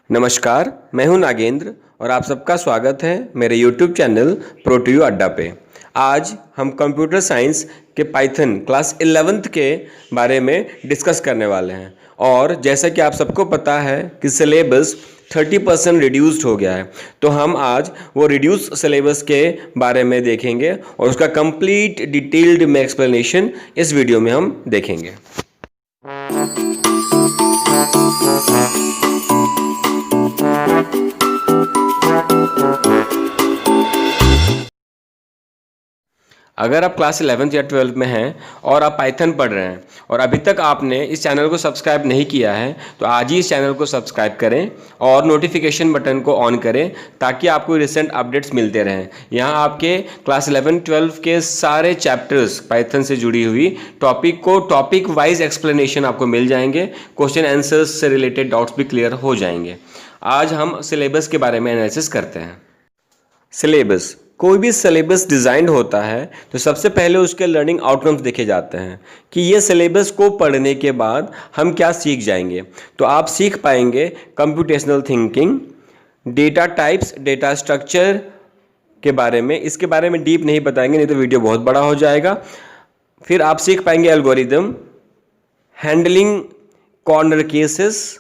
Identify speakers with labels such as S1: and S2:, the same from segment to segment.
S1: नमस्कार, मैं हूं नागेंद्र और आप सबका स्वागत है मेरे YouTube चैनल प्रो2यू अड्डा पे। आज हम कंप्यूटर साइंस के पाइथन क्लास 11th के बारे में डिस्कस करने वाले हैं। और जैसा कि आप सबको पता है कि सिलेबस 30% रिड्यूस्ड हो गया है, तो हम आज वो रिड्यूस सिलेबस के बारे में देखेंगे और उसका कंप्लीट डिटेल्ड में एक्सप्लेनेशन इस वीडियो में हम देखेंगे। अगर आप क्लास 11th या 12th में हैं और आप पाइथन पढ़ रहे हैं और अभी तक आपने इस चैनल को सब्सक्राइब नहीं किया है, तो आज ही इस चैनल को सब्सक्राइब करें और नोटिफिकेशन बटन को ऑन करें ताकि आपको रिसेंट अपडेट्स मिलते रहें। यहाँ आपके क्लास 11-12 के सारे चैप्टर्स पाइथन से जुड़ी हुई टॉपिक वाइज एक्सप्लेनेशन आपको मिल जाएंगे। क्वेश्चन आंसर्स से रिलेटेड डाउट्स भी क्लियर हो जाएंगे। आज हम सिलेबस के बारे में एनालिसिस करते हैं। सिलेबस, कोई भी सिलेबस डिज़ाइंड होता है तो सबसे पहले उसके लर्निंग आउटकम्स देखे जाते हैं कि ये सिलेबस को पढ़ने के बाद हम क्या सीख जाएंगे। तो आप सीख पाएंगे computational thinking, data types, data structure के बारे में। इसके बारे में डीप नहीं बताएंगे, नहीं तो वीडियो बहुत बड़ा हो जाएगा। फिर आप सीख पाएंगे एल्गोरिदम, हैंडलिंग कॉर्नर केसेस।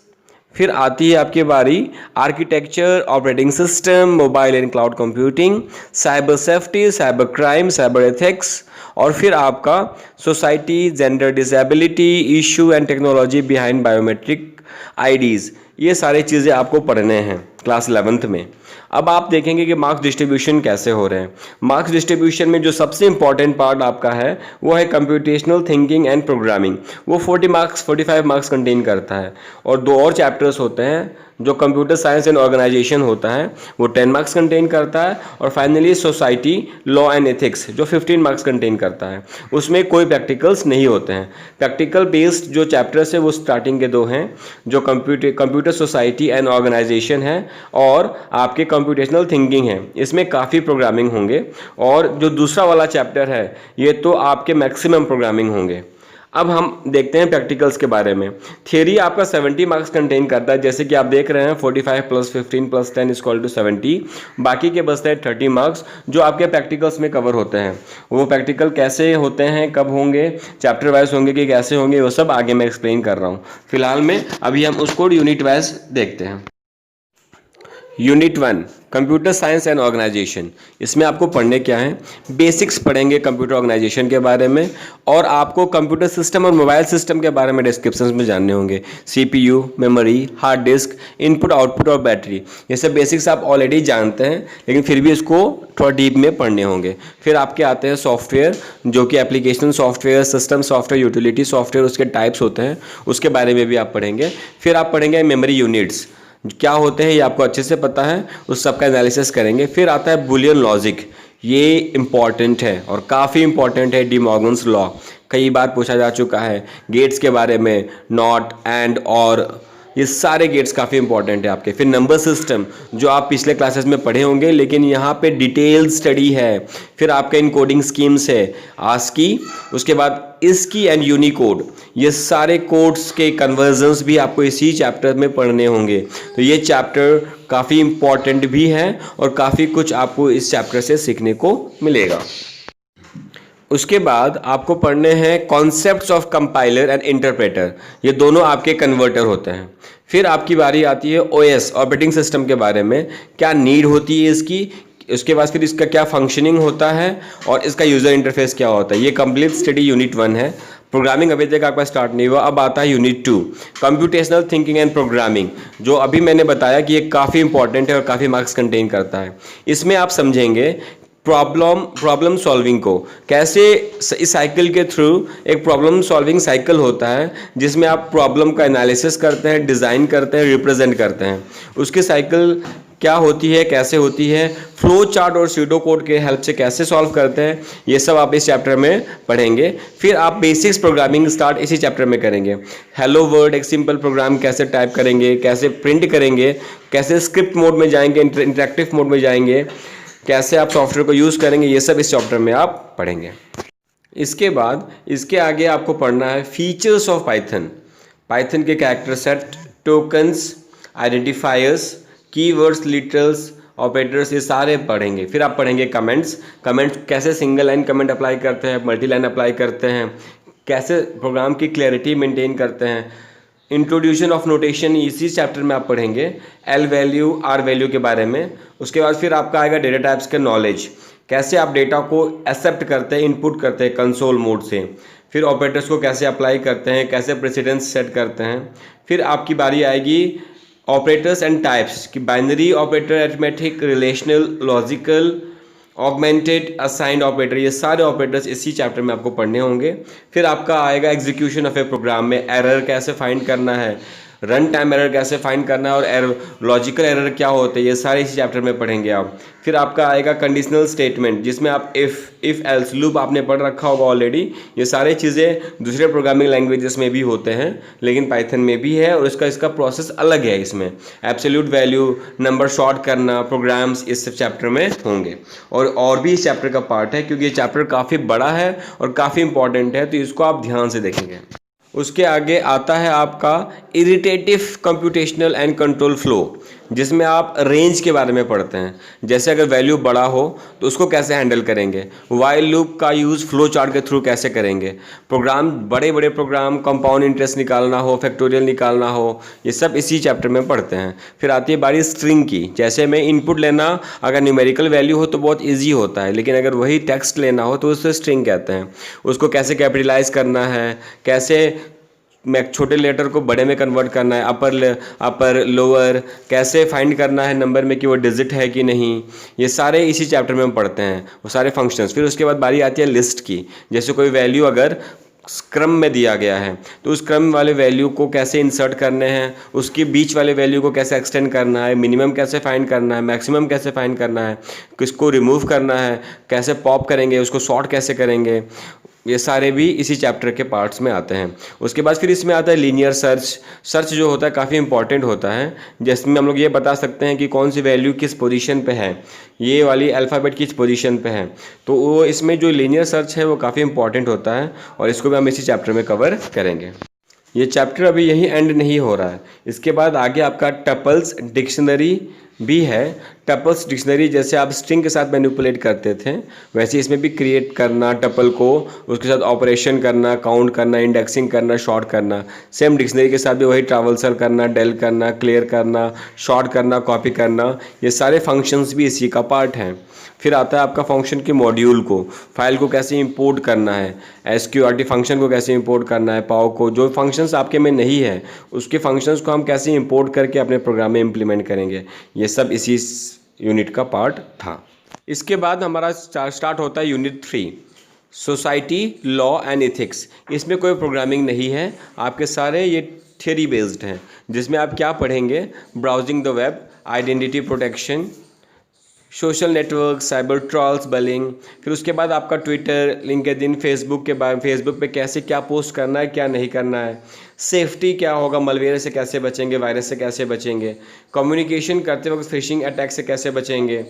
S1: फिर आती है आपकी बारी architecture, operating system, mobile and cloud computing, cyber safety, cyber crime, cyber ethics. और फिर आपका society, gender disability, issue and technology behind biometric IDs. ये सारी चीज़ें आपको पढ़ने हैं क्लास 11th में। अब आप देखेंगे कि मार्क्स डिस्ट्रीब्यूशन कैसे हो रहे हैं। मार्क्स डिस्ट्रीब्यूशन में जो सबसे इंपॉर्टेंट पार्ट आपका है वो है कंप्यूटेशनल थिंकिंग एंड प्रोग्रामिंग। वो 45 मार्क्स कंटेन करता है। और दो और चैप्टर्स होते हैं, जो कंप्यूटर साइंस एंड ऑर्गेनाइजेशन होता है वो 10 मार्क्स कंटेन करता है। और finally society, law and ethics जो 15 मार्क्स कंटेन करता है। उसमें कोई प्रैक्टिकल्स नहीं होते हैं। प्रैक्टिकल बेस्ड जो चैप्टर्स है वो स्टार्टिंग के दो हैं, जो कंप्यूटर सोसाइटी एंड ऑर्गेनाइजेशन है और आपके कंप्यूटेशनल थिंकिंग है। इसमें काफ़ी प्रोग्रामिंग होंगे। और जो दूसरा वाला चैप्टर है ये तो आपके मैक्सिमम प्रोग्रामिंग होंगे। अब हम देखते हैं प्रैक्टिकल्स के बारे में। थियरी आपका 70 मार्क्स कंटेन करता है, जैसे कि आप देख रहे हैं 45 + 15 + 10 = 70। बाकी के बचते हैं 30 मार्क्स जो आपके प्रैक्टिकल्स में कवर होते हैं। वो प्रैक्टिकल कैसे होते हैं, कब होंगे, चैप्टर वाइज होंगे कि कैसे होंगे, वो सब आगे मैं एक्सप्लेन कर रहा हूँ। फिलहाल में अभी हम उसको यूनिट वाइज देखते हैं। Unit 1 computer science and organisation. इसमें आपको पढ़ने क्या है, बेसिक्स पढ़ेंगे कंप्यूटर ऑर्गेनाइजेशन के बारे में। और आपको कंप्यूटर सिस्टम और मोबाइल सिस्टम के बारे में डिस्क्रिप्शंस में जानने होंगे। CPU, memory, hard disk, input output और बैटरी। ये सब बेसिक्स आप ऑलरेडी जानते हैं, लेकिन फिर भी इसको थोड़ा डीप में पढ़ने होंगे। फिर आपके आते हैं सॉफ्टवेयर, जो कि application software, system software, utility software, उसके टाइप्स होते हैं, उसके बारे में भी आप पढ़ेंगे। फिर आप पढ़ेंगे मेमोरी यूनिट्स क्या होते हैं, ये आपको अच्छे से पता है, उस सब का एनालिसिस करेंगे। फिर आता है बुलियन लॉजिक। ये इम्पॉर्टेंट है और काफ़ी इम्पॉर्टेंट है, डी मॉर्गन्स लॉ कई बार पूछा जा चुका है। गेट्स के बारे में, नॉट, एंड, और, ये सारे गेट्स काफ़ी इंपॉर्टेंट है आपके। फिर नंबर सिस्टम जो आप पिछले क्लासेस में पढ़े होंगे, लेकिन यहाँ पे डिटेल स्टडी है। फिर आपका इनकोडिंग स्कीम्स है, आस्की, उसके बाद इसकी एंड यूनिकोड। ये सारे कोड्स के कन्वर्जन्स भी आपको इसी चैप्टर में पढ़ने होंगे। तो ये चैप्टर काफ़ी इंपॉर्टेंट भी है और काफ़ी कुछ आपको इस चैप्टर से सीखने को मिलेगा। उसके बाद आपको पढ़ने हैं concepts of compiler and interpreter. ये दोनों आपके कन्वर्टर होते हैं। फिर आपकी बारी आती है ओएस, ऑपरेटिंग सिस्टम के बारे में, क्या नीड होती है इसकी। उसके बाद फिर इसका क्या फंक्शनिंग होता है और इसका यूज़र इंटरफेस क्या होता है। ये कंप्लीट स्टडी यूनिट 1 है। प्रोग्रामिंग अभी तक आपका स्टार्ट नहीं हुआ। अब आता है unit 2 computational thinking and programming, जो अभी मैंने बताया कि ये काफ़ी इंपॉर्टेंट है और काफ़ी मार्क्स कंटेन करता है। इसमें आप समझेंगे प्रॉब्लम सॉल्विंग को कैसे, इस साइकिल के थ्रू एक प्रॉब्लम सॉल्विंग साइकिल होता है जिसमें आप प्रॉब्लम का एनालिसिस करते हैं, डिज़ाइन करते हैं, रिप्रेजेंट करते हैं। उसकी साइकिल क्या होती है, कैसे होती है, फ्लो चार्ट और सीडो कोड के हेल्प से कैसे सॉल्व करते हैं, ये सब आप इस चैप्टर में पढ़ेंगे। फिर आप बेसिक्स प्रोग्रामिंग स्टार्ट इसी चैप्टर में करेंगे। हेलो वर्ल्ड एक सिंपल प्रोग्राम कैसे टाइप करेंगे, कैसे प्रिंट करेंगे, कैसे स्क्रिप्ट मोड में जाएंगे, इंटरेक्टिव मोड में जाएंगे, कैसे आप सॉफ्टवेयर को यूज़ करेंगे, ये सब इस चैप्टर में आप पढ़ेंगे। इसके बाद इसके आगे आपको पढ़ना है फीचर्स ऑफ पाइथन, पाइथन के character set, tokens, identifiers, keywords, literals, operators, ये सारे पढ़ेंगे। फिर आप पढ़ेंगे कमेंट्स, कमेंट्स कैसे सिंगल लाइन कमेंट अप्लाई करते हैं, मल्टी लाइन अप्लाई करते हैं, कैसे प्रोग्राम की क्लैरिटी मेंटेन करते हैं। इंट्रोड्यूशन ऑफ नोटेशन इसी चैप्टर में आप पढ़ेंगे, एल वैल्यू, आर वैल्यू के बारे में। उसके बाद फिर आपका आएगा डेटा टाइप्स का नॉलेज, कैसे आप डेटा को एक्सेप्ट करते हैं, इनपुट करते हैं कंसोल मोड से। फिर ऑपरेटर्स को कैसे अप्लाई करते हैं, कैसे प्रेसिडेंस सेट करते हैं। फिर आपकी बारी आएगी ऑपरेटर्स एंड टाइप्स की, binary operator, arithmetic, relational, logical, augmented, assigned operator, ये सारे ऑपरेटर्स इसी चैप्टर में आपको पढ़ने होंगे। फिर आपका आएगा एग्जीक्यूशन ऑफ ए प्रोग्राम में एरर कैसे फाइंड करना है, रन टाइम एरर कैसे फाइंड करना है, और एरर, लॉजिकल एरर क्या होते हैं, ये सारे इसी चैप्टर में पढ़ेंगे आप। फिर आपका आएगा कंडीशनल स्टेटमेंट, जिसमें आप इफ़ एल्स लूप आपने पढ़ रखा होगा ऑलरेडी। ये सारी चीज़ें दूसरे प्रोग्रामिंग लैंग्वेजेस में भी होते हैं, लेकिन पाइथन में भी है, और इसका प्रोसेस अलग है। इसमें एब्सोल्यूट वैल्यू, नंबर शॉर्ट करना, प्रोग्राम्स, इस चैप्टर में होंगे। और भी इस चैप्टर का पार्ट है, क्योंकि ये चैप्टर काफ़ी बड़ा है और काफ़ी इंपॉर्टेंट है, तो इसको आप ध्यान से देखेंगे। उसके आगे आता है आपका irritative computational and control flow, जिसमें आप रेंज के बारे में पढ़ते हैं। जैसे अगर वैल्यू बड़ा हो तो उसको कैसे हैंडल करेंगे, वाइल लूप का यूज़ फ्लो चार्ट के थ्रू कैसे करेंगे, प्रोग्राम, बड़े बड़े प्रोग्राम, कंपाउंड इंटरेस्ट निकालना हो, फैक्टोरियल निकालना हो, ये सब इसी चैप्टर में पढ़ते हैं। फिर आती है बारी स्ट्रिंग की, जैसे में इनपुट लेना अगर न्यूमेरिकल वैल्यू हो तो बहुत ईजी होता है, लेकिन अगर वही टेक्स्ट लेना हो तो उसे स्ट्रिंग कहते हैं। उसको कैसे कैपिटलाइज करना है, कैसे छोटे लेटर को बड़े में कन्वर्ट करना है, अपर लोअर कैसे फाइंड करना है नंबर में कि वो डिजिट है कि नहीं, ये सारे इसी चैप्टर में हम पढ़ते हैं, वो सारे फंक्शंस। फिर उसके बाद बारी आती है लिस्ट की, जैसे कोई वैल्यू अगर क्रम में दिया गया है तो उस क्रम वाले वैल्यू को कैसे इंसर्ट करने हैं, उसके बीच वाले वैल्यू को कैसे एक्सटेंड करना है, मिनिमम कैसे फाइंड करना है, मैक्सिमम कैसे फाइंड करना है, किसको रिमूव करना है, कैसे पॉप करेंगे, उसको सॉर्ट कैसे करेंगे, ये सारे भी इसी चैप्टर के पार्ट्स में आते हैं। उसके बाद फिर इसमें आता है लीनियर सर्च। सर्च जो होता है काफ़ी इंपॉर्टेंट होता है, जिसमें हम लोग ये बता सकते हैं कि कौन सी वैल्यू किस पोजीशन पे है, ये वाली अल्फ़ाबेट किस पोजीशन पे है, तो वो इसमें जो लीनियर सर्च है वो काफ़ी इंपॉर्टेंट होता है, और इसको भी हम इसी चैप्टर में कवर करेंगे। ये चैप्टर अभी यहीं एंड नहीं हो रहा है, इसके बाद आगे आपका टपल्स डिक्शनरी भी है। टपल्स डिक्शनरी जैसे आप स्ट्रिंग के साथ मैनिपुलेट करते थे, वैसे इसमें भी क्रिएट करना टपल को, उसके साथ ऑपरेशन करना, काउंट करना, इंडेक्सिंग करना, शॉर्ट करना। सेम डिक्शनरी के साथ भी वही ट्रावर्सल करना, डेल करना, क्लियर करना, शॉर्ट करना, कॉपी करना, ये सारे फंक्शंस भी इसी का पार्ट हैं। फिर आता है आपका फंक्शन के मॉड्यूल को, फाइल को कैसे इंपोर्ट करना है, एसक्यूआरटी फंक्शन को कैसे इंपोर्ट करना है, पाव को, जो फंक्शंस आपके में नहीं है उसके फंक्शंस को हम कैसे इंपोर्ट करके अपने प्रोग्राम में इम्प्लीमेंट करेंगे, ये सब इसी यूनिट का पार्ट था। इसके बाद हमारा स्टार्ट होता है unit 3, society, law and ethics. इसमें कोई प्रोग्रामिंग नहीं है, आपके सारे ये थियरी बेस्ड हैं, जिसमें आप क्या पढ़ेंगे, browsing the web, identity protection, social network, cyber trolls, bullying. फिर उसके बाद आपका ट्विटर, लिंक्डइन, फेसबुक के बारे, फेसबुक पे कैसे क्या पोस्ट करना है, क्या नहीं करना है, सेफ्टी क्या होगा, मलवेयर से कैसे बचेंगे, वायरस से कैसे बचेंगे, कम्युनिकेशन करते वक्त फिशिंग अटैक से कैसे बचेंगे।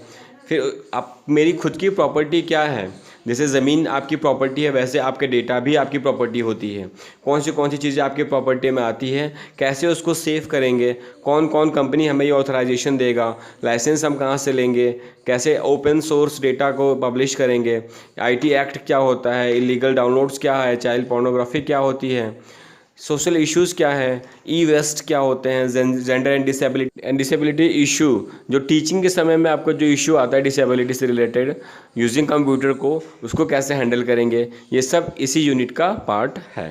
S1: फिर आप, मेरी खुद की प्रॉपर्टी क्या है, जैसे ज़मीन आपकी प्रॉपर्टी है वैसे आपके डेटा भी आपकी प्रॉपर्टी होती है। कौन सी चीज़ें आपकी प्रॉपर्टी में आती है, कैसे उसको सेव करेंगे, कौन कौन कंपनी हमें ये ऑथराइजेशन देगा, लाइसेंस हम कहाँ से लेंगे, कैसे ओपन सोर्स डेटा को पब्लिश करेंगे, आईटी एक्ट क्या होता है, इलीगल डाउनलोड्स क्या है, चाइल्ड पोर्नोग्राफी क्या होती है, सोशल इश्यूज़ क्या है, ई वेस्ट क्या होते हैं, जेंडर एंड डिसेबिलिटी इशू, जो टीचिंग के समय में आपको जो इशू आता है डिसेबिलिटी से रिलेटेड यूजिंग कंप्यूटर को, उसको कैसे हैंडल करेंगे, ये सब इसी यूनिट का पार्ट है।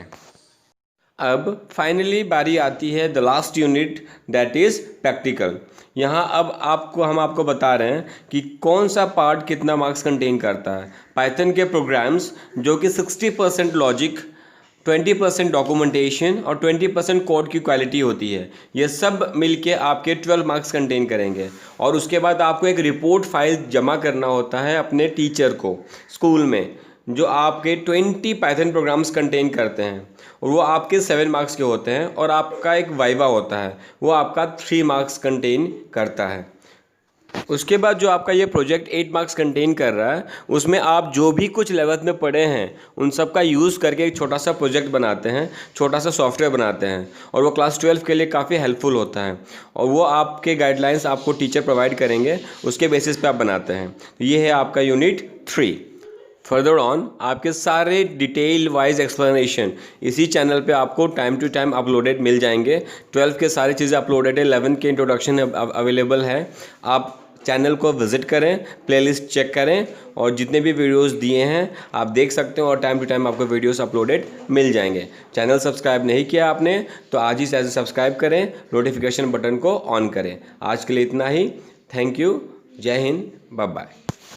S1: अब फाइनली बारी आती है the last unit, that is practical. यहाँ अब हम आपको बता रहे हैं कि कौन सा पार्ट कितना मार्क्स कंटेन करता है। पाइथन के प्रोग्राम्स जो कि 60% लॉजिक, 20% डॉक्यूमेंटेशन और 20% कोड की क्वालिटी होती है, ये सब मिलके आपके 12 मार्क्स कंटेन करेंगे। और उसके बाद आपको एक रिपोर्ट फाइल जमा करना होता है अपने टीचर को स्कूल में, जो आपके 20 पाइथन प्रोग्राम्स कंटेन करते हैं, और वो आपके 7 मार्क्स के होते हैं। और आपका एक वाइवा होता है, वो आपका 3 मार्क्स कंटेन करता है। उसके बाद जो आपका ये प्रोजेक्ट 8 मार्क्स कंटेन कर रहा है, उसमें आप जो भी कुछ 11th में पढ़े हैं उन सब का यूज़ करके एक छोटा सा प्रोजेक्ट बनाते हैं, छोटा सा सॉफ्टवेयर बनाते हैं, और वो क्लास 12 के लिए काफ़ी हेल्पफुल होता है। और वो आपके गाइडलाइंस आपको टीचर प्रोवाइड करेंगे, उसके बेसिस पे आप बनाते हैं। तो ये है आपका यूनिट 3। फर्दर ऑन आपके सारे डिटेल वाइज एक्सप्लेनेशन इसी चैनल पे आपको टाइम टू टाइम अपलोडेड मिल जाएंगे। 12 के सारी चीज़ें अपलोडेड है, 11 के इंट्रोडक्शन अवेलेबल है। आप चैनल को विज़िट करें, प्लेलिस्ट चेक करें, और जितने भी वीडियोस दिए हैं आप देख सकते हो, और टाइम टू टाइम आपको वीडियोस अपलोडेड मिल जाएंगे। चैनल सब्सक्राइब नहीं किया आपने तो आज ही सब्सक्राइब करें, नोटिफिकेशन बटन को ऑन करें। आज के लिए इतना ही। Thank you. जय हिंद। Bye bye.